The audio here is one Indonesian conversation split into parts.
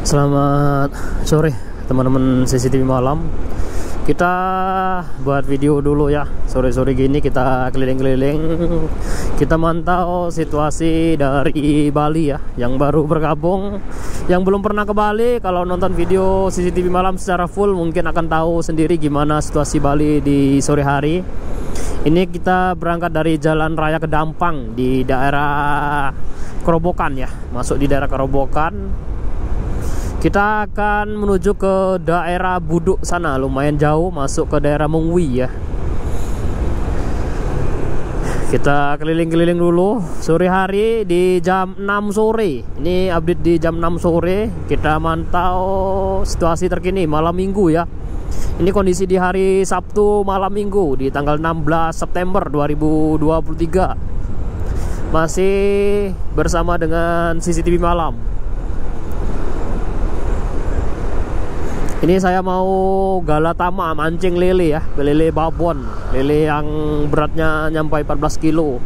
Selamat sore teman-teman CCTV malam. Kita buat video dulu ya. Sore-sore gini kita keliling-keliling. Kita mantau situasi dari Bali ya, yang baru bergabung. Yang belum pernah ke Bali, kalau nonton video CCTV malam secara full mungkin akan tahu sendiri gimana situasi Bali di sore hari. Ini kita berangkat dari Jalan Raya Kedampang di daerah Kerobokan ya. Masuk di daerah Kerobokan. Kita akan menuju ke daerah Buduk sana, lumayan jauh, masuk ke daerah Mengwi ya. Kita keliling-keliling dulu. Sore hari di jam 6 sore. Ini update di jam 6 sore. Kita mantau situasi terkini malam minggu ya. Ini kondisi di hari Sabtu malam minggu di tanggal 16 September 2023. Masih bersama dengan CCTV malam. Ini saya mau galatama mancing lele ya, lele babon, lele yang beratnya nyampai 14 kilo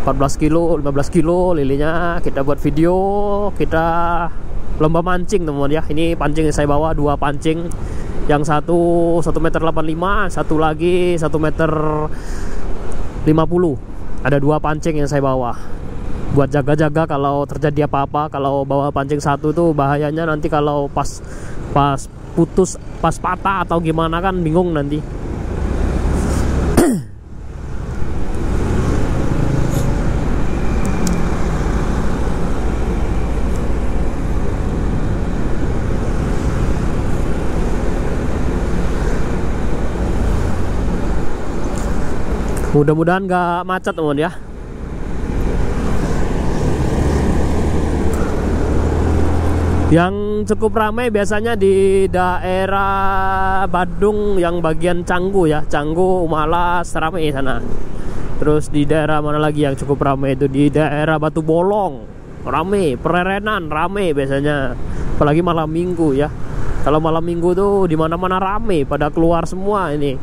15 kilo lelenya. Kita buat video, kita lomba mancing teman-teman ya. Ini pancing yang saya bawa, dua pancing, yang satu 1,85 meter, satu lagi 1,50 meter. Ada dua pancing yang saya bawa buat jaga-jaga kalau terjadi apa-apa. Kalau bawa pancing satu tuh bahayanya nanti kalau pas putus, pas patah atau gimana kan bingung nanti. Mudah-mudahan nggak macet teman ya. Yang cukup ramai biasanya di daerah Badung yang bagian Canggu ya, Canggu, Malas, ramai sana. Terus di daerah mana lagi yang cukup ramai itu di daerah Batu Bolong, ramai, Pererenan ramai biasanya. Apalagi malam minggu ya. Kalau malam minggu tuh di mana-mana ramai, pada keluar semua ini.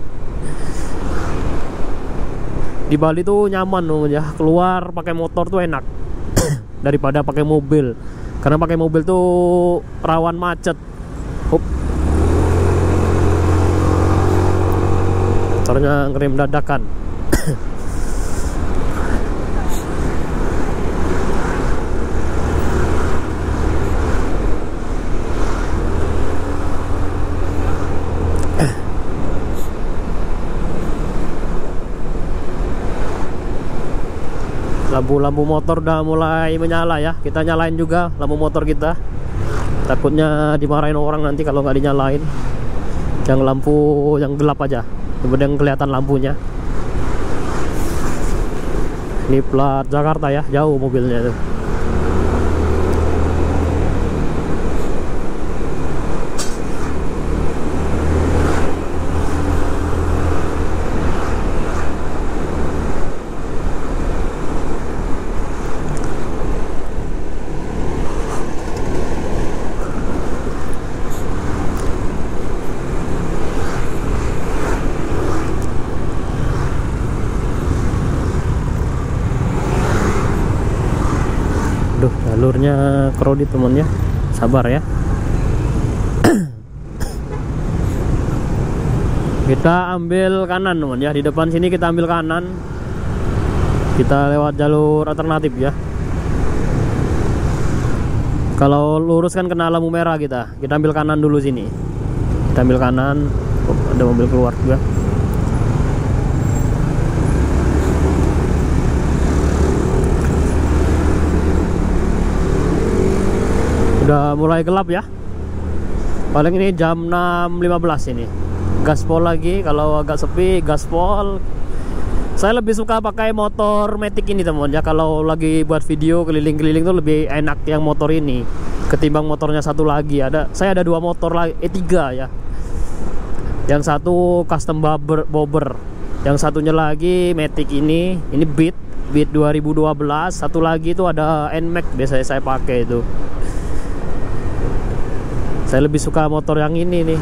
Di Bali tuh nyaman loh ya, keluar pakai motor tuh enak daripada pakai mobil. Karena pakai mobil tuh rawan macet. Motornya ngerem dadakan. Lampu-lampu motor udah mulai menyala ya. Kita nyalain juga lampu motor kita. Takutnya dimarahin orang nanti kalau nggak dinyalain. Yang lampu yang gelap aja, kemudian kelihatan lampunya. Ini plat Jakarta ya, jauh mobilnya tuh. Jalurnya krodit teman ya, sabar ya. Kita ambil kanan teman ya, di depan sini kita ambil kanan. Kita lewat jalur alternatif ya. Kalau lurus kan kena lampu merah kita ambil kanan dulu sini. Kita ambil kanan. Oh, ada mobil keluar juga. Udah mulai gelap ya. Paling ini jam 6.15 ini. Gaspol lagi, kalau agak sepi gaspol. Saya lebih suka pakai motor Matic ini teman ya. Kalau lagi buat video keliling-keliling tuh lebih enak yang motor ini ketimbang motornya satu lagi. Saya ada dua motor lagi, E3 ya. Yang satu custom bobber. Yang satunya lagi Matic ini Beat 2012. Satu lagi itu ada NMAX biasanya saya pakai itu. Saya lebih suka motor yang ini nih.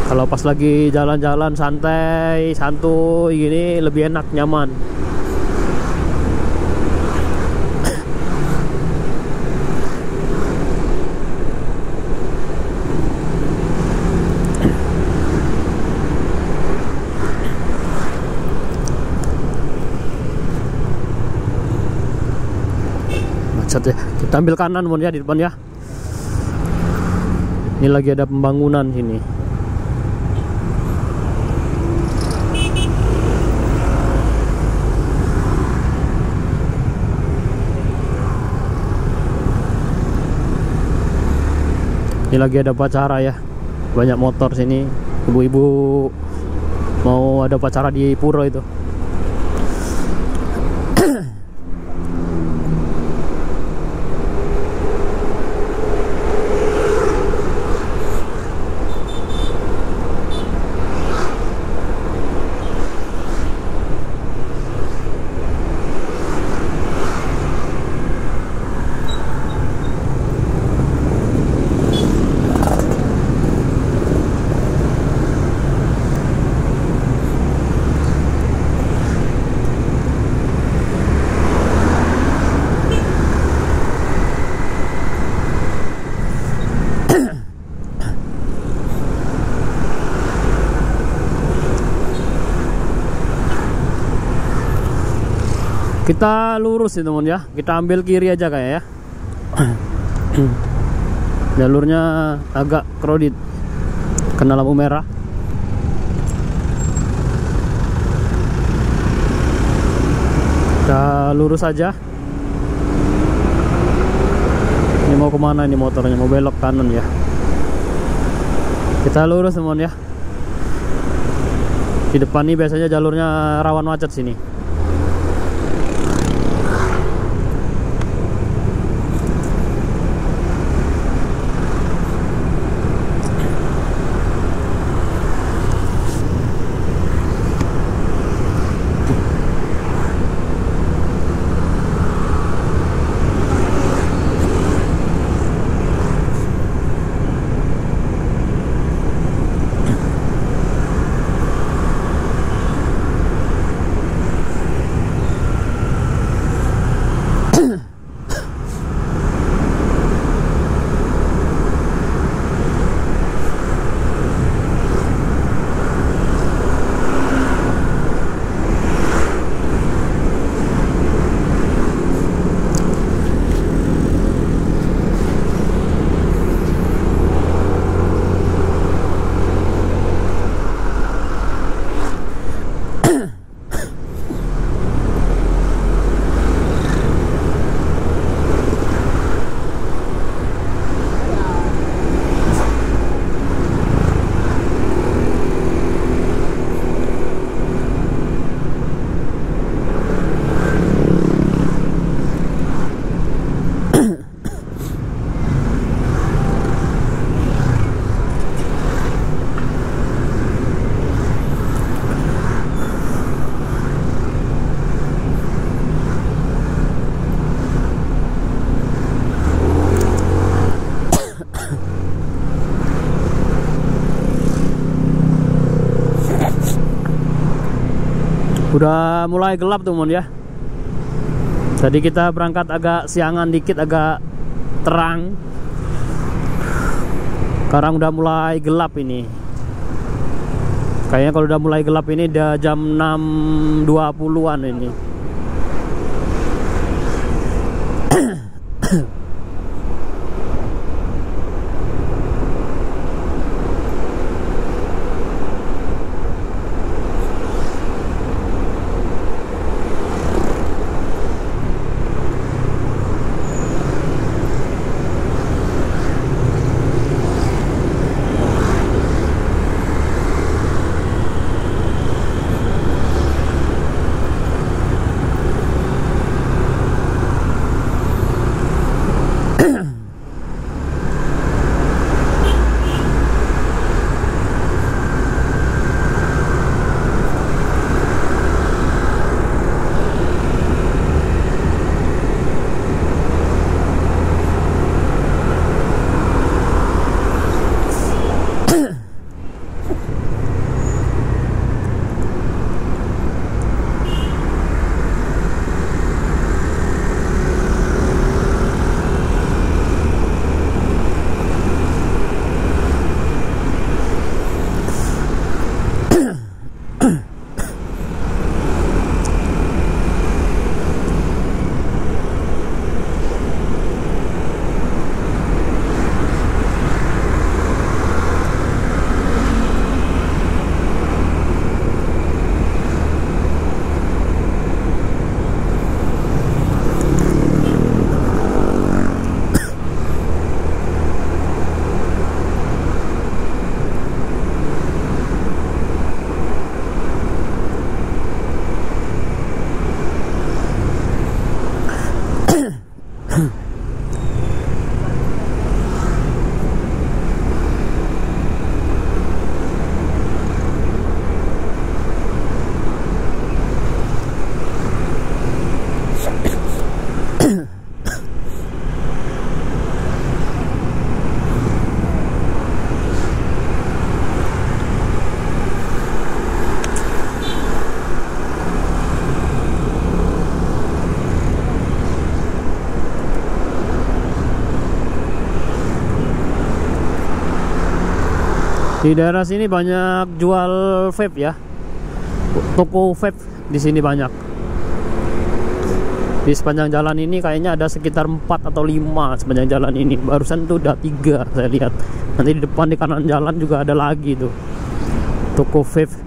Kalau pas lagi jalan-jalan santai, santuy gini lebih enak, nyaman. Set ya. Kita ambil kanan mon ya di depan ya. Ini lagi ada pembangunan sini. Ini lagi ada upacara ya. Banyak motor sini. Ibu-ibu mau ada upacara di pura itu. Kita lurus ya teman ya. Kita ambil kiri aja kayak ya. Jalurnya agak crowded kena lampu merah. Kita lurus aja. Ini mau kemana ini motornya? Mau belok kanan ya. Kita lurus teman ya. Di depan ini biasanya jalurnya rawan macet sini. Udah mulai gelap tuh mon ya. Tadi kita berangkat agak siangan dikit, agak terang. Sekarang udah mulai gelap ini. Kayaknya kalau udah mulai gelap ini udah jam 6.20-an ini. Di daerah sini banyak jual vape ya, toko vape di sini banyak. Di sepanjang jalan ini kayaknya ada sekitar 4 atau 5 sepanjang jalan ini. Barusan tuh udah 3 saya lihat. Nanti di depan di kanan jalan juga ada lagi tuh toko vape.